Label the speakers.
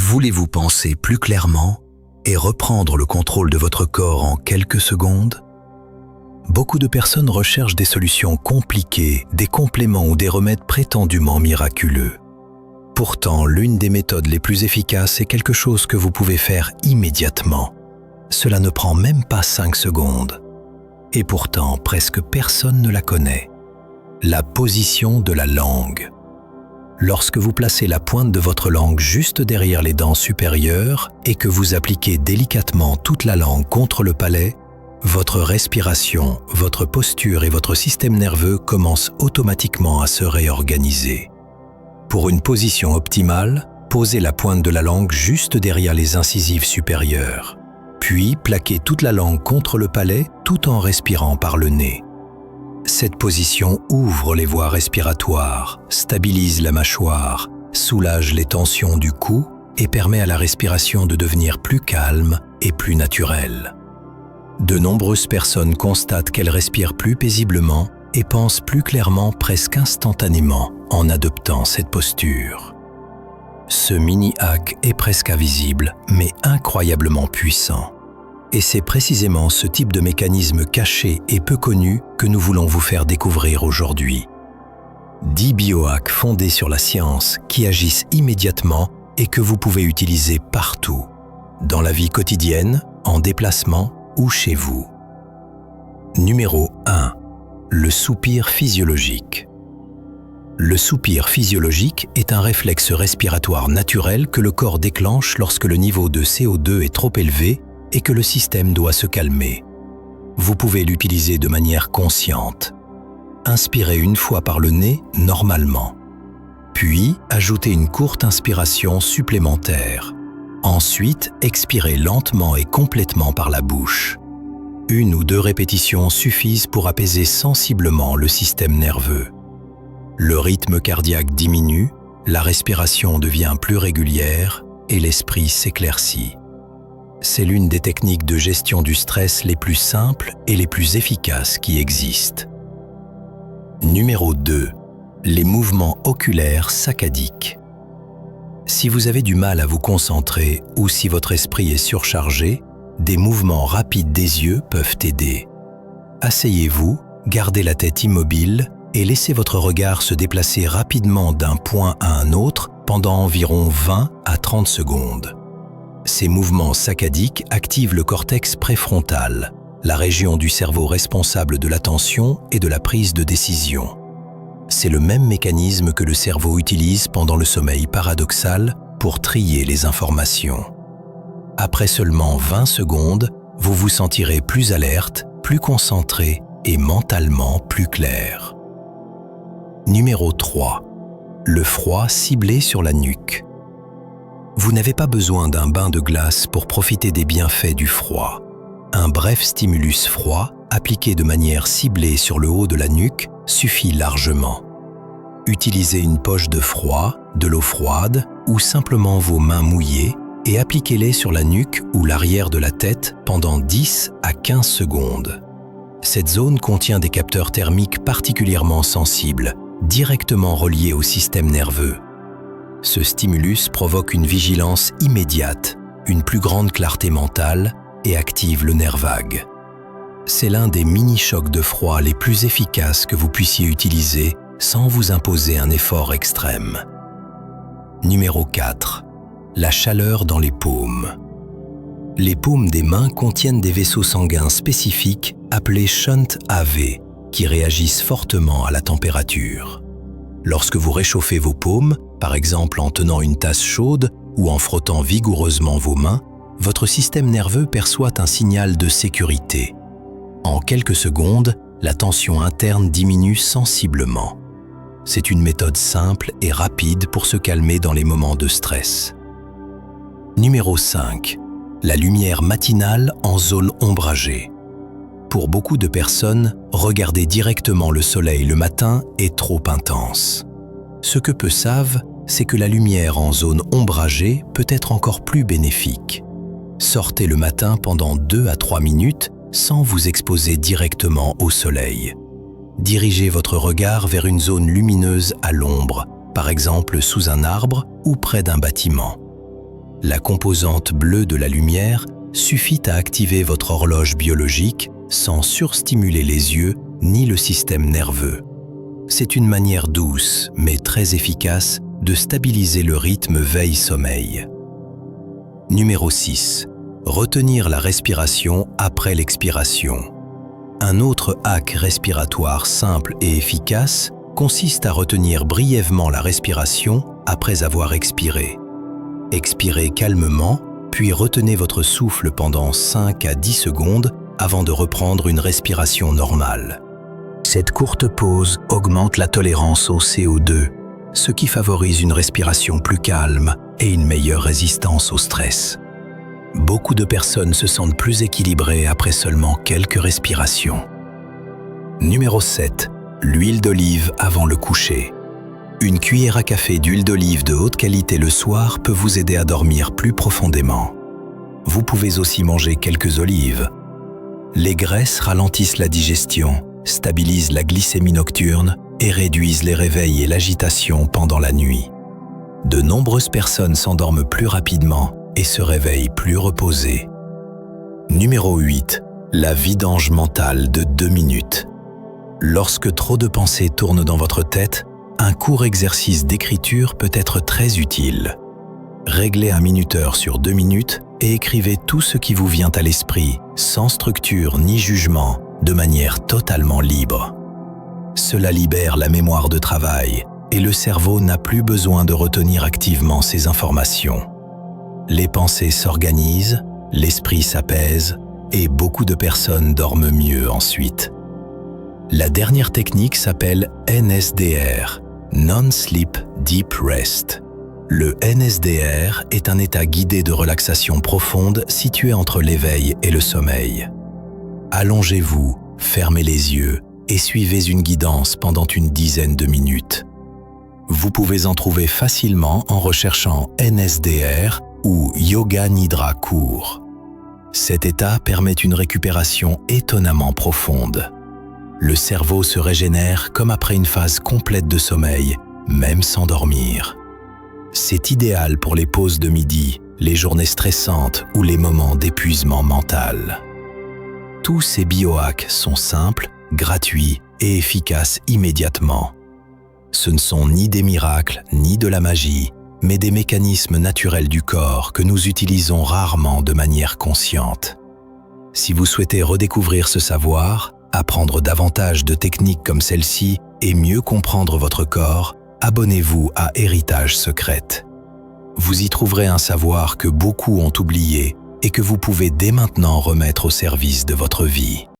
Speaker 1: Voulez-vous penser plus clairement et reprendre le contrôle de votre corps en quelques secondes? Beaucoup de personnes recherchent des solutions compliquées, des compléments ou des remèdes prétendument miraculeux. Pourtant, l'une des méthodes les plus efficaces est quelque chose que vous pouvez faire immédiatement. Cela ne prend même pas 5 secondes. Et pourtant, presque personne ne la connaît. La position de la langue. Lorsque vous placez la pointe de votre langue juste derrière les dents supérieures et que vous appliquez délicatement toute la langue contre le palais, votre respiration, votre posture et votre système nerveux commencent automatiquement à se réorganiser. Pour une position optimale, posez la pointe de la langue juste derrière les incisives supérieures, puis plaquez toute la langue contre le palais tout en respirant par le nez. Cette position ouvre les voies respiratoires, stabilise la mâchoire, soulage les tensions du cou et permet à la respiration de devenir plus calme et plus naturelle. De nombreuses personnes constatent qu'elles respirent plus paisiblement et pensent plus clairement presque instantanément en adoptant cette posture. Ce mini-hack est presque invisible, mais incroyablement puissant. Et c'est précisément ce type de mécanisme caché et peu connu que nous voulons vous faire découvrir aujourd'hui. 10 biohacks fondés sur la science qui agissent immédiatement et que vous pouvez utiliser partout, dans la vie quotidienne, en déplacement ou chez vous. Numéro 1. Le soupir physiologique. Le soupir physiologique est un réflexe respiratoire naturel que le corps déclenche lorsque le niveau de CO2 est trop élevé et que le système doit se calmer. Vous pouvez l'utiliser de manière consciente. Inspirez une fois par le nez normalement. Puis, ajoutez une courte inspiration supplémentaire. Ensuite, expirez lentement et complètement par la bouche. 1 ou 2 répétitions suffisent pour apaiser sensiblement le système nerveux. Le rythme cardiaque diminue, la respiration devient plus régulière et l'esprit s'éclaircit. C'est l'une des techniques de gestion du stress les plus simples et les plus efficaces qui existent. Numéro 2. Les mouvements oculaires saccadiques. Si vous avez du mal à vous concentrer ou si votre esprit est surchargé, des mouvements rapides des yeux peuvent aider. Asseyez-vous, gardez la tête immobile et laissez votre regard se déplacer rapidement d'un point à un autre pendant environ 20 à 30 secondes. Ces mouvements saccadiques activent le cortex préfrontal, la région du cerveau responsable de l'attention et de la prise de décision. C'est le même mécanisme que le cerveau utilise pendant le sommeil paradoxal pour trier les informations. Après seulement 20 secondes, vous vous sentirez plus alerte, plus concentré et mentalement plus clair. Numéro 3. Le froid ciblé sur la nuque. Vous n'avez pas besoin d'un bain de glace pour profiter des bienfaits du froid. Un bref stimulus froid, appliqué de manière ciblée sur le haut de la nuque, suffit largement. Utilisez une poche de froid, de l'eau froide ou simplement vos mains mouillées et appliquez-les sur la nuque ou l'arrière de la tête pendant 10 à 15 secondes. Cette zone contient des capteurs thermiques particulièrement sensibles, directement reliés au système nerveux. Ce stimulus provoque une vigilance immédiate, une plus grande clarté mentale et active le nerf vague. C'est l'un des mini-chocs de froid les plus efficaces que vous puissiez utiliser sans vous imposer un effort extrême. Numéro 4. La chaleur dans les paumes. Les paumes des mains contiennent des vaisseaux sanguins spécifiques appelés shunt AV qui réagissent fortement à la température. Lorsque vous réchauffez vos paumes, par exemple en tenant une tasse chaude ou en frottant vigoureusement vos mains, votre système nerveux perçoit un signal de sécurité. En quelques secondes, la tension interne diminue sensiblement. C'est une méthode simple et rapide pour se calmer dans les moments de stress. Numéro 5. La lumière matinale en zone ombragée. Pour beaucoup de personnes, regarder directement le soleil le matin est trop intense. Ce que peu savent, c'est que la lumière en zone ombragée peut être encore plus bénéfique. Sortez le matin pendant 2 à 3 minutes sans vous exposer directement au soleil. Dirigez votre regard vers une zone lumineuse à l'ombre, par exemple sous un arbre ou près d'un bâtiment. la composante bleue de la lumière suffit à activer votre horloge biologique sans surstimuler les yeux ni le système nerveux. C'est une manière douce, mais très efficace, de stabiliser le rythme veille-sommeil. Numéro 6. Retenir la respiration après l'expiration. Un autre hack respiratoire simple et efficace consiste à retenir brièvement la respiration après avoir expiré. Expirez calmement, puis retenez votre souffle pendant 5 à 10 secondes avant de reprendre une respiration normale. Cette courte pause augmente la tolérance au CO2, ce qui favorise une respiration plus calme et une meilleure résistance au stress. Beaucoup de personnes se sentent plus équilibrées après seulement quelques respirations. Numéro 7. L'huile d'olive avant le coucher. Une cuillère à café d'huile d'olive de haute qualité le soir peut vous aider à dormir plus profondément. Vous pouvez aussi manger quelques olives. Les graisses ralentissent la digestion, stabilisent la glycémie nocturne et réduisent les réveils et l'agitation pendant la nuit. De nombreuses personnes s'endorment plus rapidement et se réveillent plus reposées. Numéro 8. La vidange mentale de 2 minutes. Lorsque trop de pensées tournent dans votre tête, un court exercice d'écriture peut être très utile. Réglez un minuteur sur 2 minutes et écrivez tout ce qui vous vient à l'esprit, sans structure ni jugement, de manière totalement libre. Cela libère la mémoire de travail et le cerveau n'a plus besoin de retenir activement ces informations. Les pensées s'organisent, l'esprit s'apaise et beaucoup de personnes dorment mieux ensuite. La dernière technique s'appelle NSDR, Non-Sleep Deep Rest. Le NSDR est un état guidé de relaxation profonde situé entre l'éveil et le sommeil. Allongez-vous, fermez les yeux et suivez une guidance pendant une dizaine de minutes. Vous pouvez en trouver facilement en recherchant NSDR ou Yoga Nidra court. Cet état permet une récupération étonnamment profonde. Le cerveau se régénère comme après une phase complète de sommeil, même sans dormir. C'est idéal pour les pauses de midi, les journées stressantes ou les moments d'épuisement mental. Tous ces biohacks sont simples, gratuits et efficaces immédiatement. Ce ne sont ni des miracles ni de la magie, mais des mécanismes naturels du corps que nous utilisons rarement de manière consciente. Si vous souhaitez redécouvrir ce savoir, apprendre davantage de techniques comme celle-ci et mieux comprendre votre corps, abonnez-vous à Héritage Secrète. Vous y trouverez un savoir que beaucoup ont oublié et que vous pouvez dès maintenant remettre au service de votre vie.